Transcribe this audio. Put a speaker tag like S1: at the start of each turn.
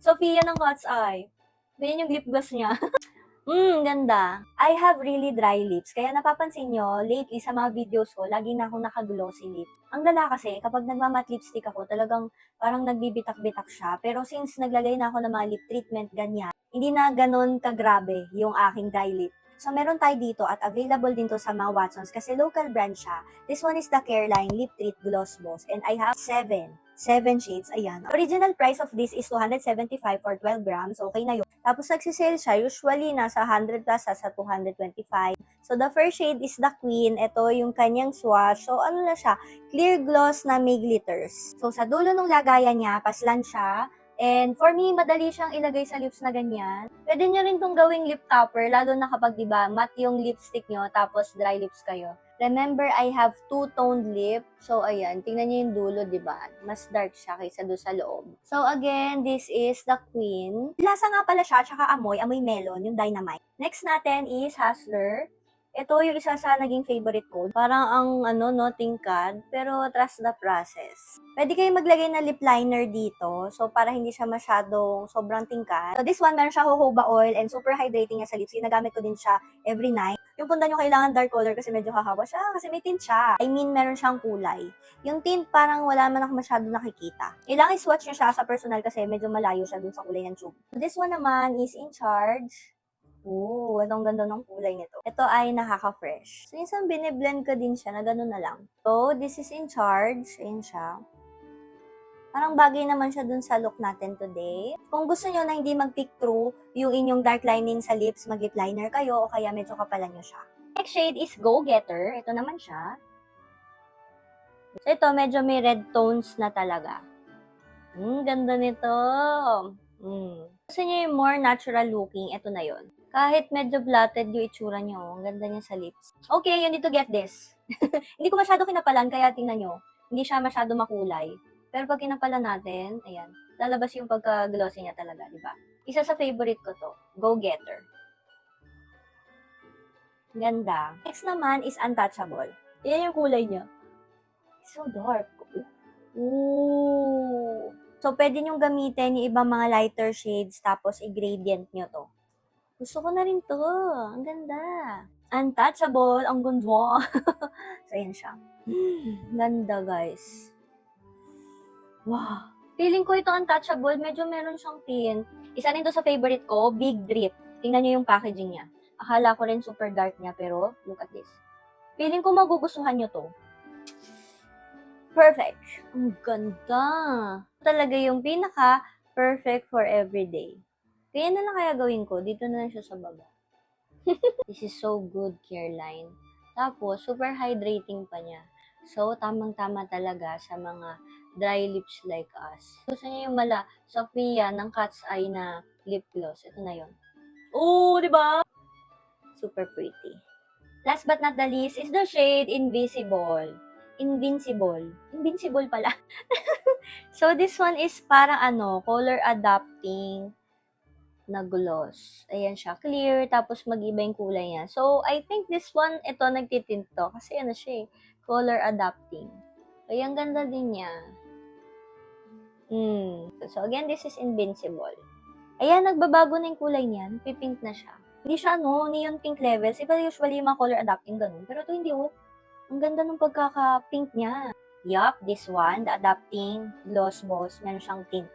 S1: Sophia ng Cat's Eye. Ganyan yung lip gloss niya. Ganda. I have really dry lips. Kaya napapansin nyo, lately sa mga videos ko, lagi na akong naka-glossy lips. Ang lala kasi, kapag nagmamat lipstick ako, talagang parang nagbibitak-bitak siya. Pero since naglagay na ako ng mga lip treatment, ganyan, hindi na ganun kagrabe yung aking dry lip. So, meron tayo dito at available din to sa mga Watsons kasi local brand siya. This one is the Careline Lip Treat Gloss Boss and I have 7 shades. Ayan. Original price of this is 275 for 12 grams. Okay na yun. Tapos nagsisale siya, usually nasa 100 plus sa 225. So the first shade is the Queen. Ito yung kanyang swatch. So ano na siya, clear gloss na may glitters. So sa dulo ng lagayan niya, paslan siya. And for me, madali siyang ilagay sa lips na ganyan. Pwede nyo rin itong gawing lip topper, lalo na kapag diba, matte yung lipstick nyo, tapos dry lips kayo. Remember, I have two-toned lip. So, ayan. Tingnan niyo yung dulo, di ba? Mas dark siya kaysa doon sa loob. So, again, this is the Queen. Lasa nga pala siya, tsaka amoy melon, yung Dynamite. Next natin is Hustler. Ito yung isa sa naging favorite ko. Parang ang tingkad, pero trust the process. Pwede kayo maglagay ng lip liner dito, so para hindi siya masyadong sobrang tingkad. So this one, meron siya jojoba oil and super hydrating niya sa lips. Ginagamit ko din siya every night. Yung punta nyo kailangan dark color kasi medyo hahawa siya, kasi may tint siya. I mean, meron siyang kulay. Yung tint parang wala man ako masyado nakikita. Kailangan i-swatch nyo siya sa personal kasi medyo malayo siya dun sa kulay ng tube. This one naman is In Charge. Ang ganda ng kulay nito. Ito ay nakaka-fresh. So, minsan biniblend ko din siya na gano'n na lang. So, this is In Charge. Ayan siya. Parang bagay naman siya dun sa look natin today. Kung gusto nyo na hindi mag-pick through yung inyong dark lining sa lips, mag-lip liner kayo o kaya medyo kapalan nyo siya. Next shade is Go Getter. Ito naman siya. So, ito medyo may red tones na talaga. Ganda nito. Gusto nyo yung more natural looking, ito na yon. Kahit medyo blotted yung itsura nyo, ang ganda niya sa lips. Okay, you need to get this. Hindi ko masyado kinapalan, kaya tingnan nyo. Hindi siya masyado makulay. Pero pag kinapalan natin, ayan, lalabas yung pagka-glossy niya talaga, di ba? Isa sa favorite ko to, Go Getter. Ganda. Next naman is Untouchable. Ayan yung kulay niya. It's so dark. Ooh. So, pwede nyo gamitin yung ibang mga lighter shades, tapos i-gradient nyo to. Gusto ko na rin to. Ang ganda. Untouchable. Ang ganda. So, ayan siya. Ganda, guys. Wow. Feeling ko ito Untouchable. Medyo meron siyang tint. Isa rin to sa favorite ko, Big Drip. Tingnan nyo yung packaging niya. Akala ko rin super dark niya, pero look at this. Feeling ko magugustuhan nyo to. Perfect. Ang ganda. Talaga yung pinaka-perfect for everyday. Kaya na lang kaya gawin ko, dito na lang siya sa baba. This is so good, Careline. Tapos, super hydrating pa niya. So, tamang-tama talaga sa mga dry lips like us. Gusto niyo yung mala Sophia ng Cat's Eye na lip gloss. Ito na yon. Di ba? Super pretty. Last but not the least is the shade Invisible. Invincible pala. So, this one is parang color adapting na gloss. Ayan siya, clear, tapos mag-iba yung kulay niya. So, I think this one, ito, nagtitint to. Kasi siya color adapting. Kaya ang ganda din niya. So, again, this is Invincible. Ayan, nagbabago na yung kulay niya. Nagpipink na siya. Hindi siya, neon pink levels. Iba usually yung mga color adapting ganun. Pero ito hindi, ang ganda ng pagkaka-pink niya. Yup, this one, the adapting gloss boss, meron siyang tint.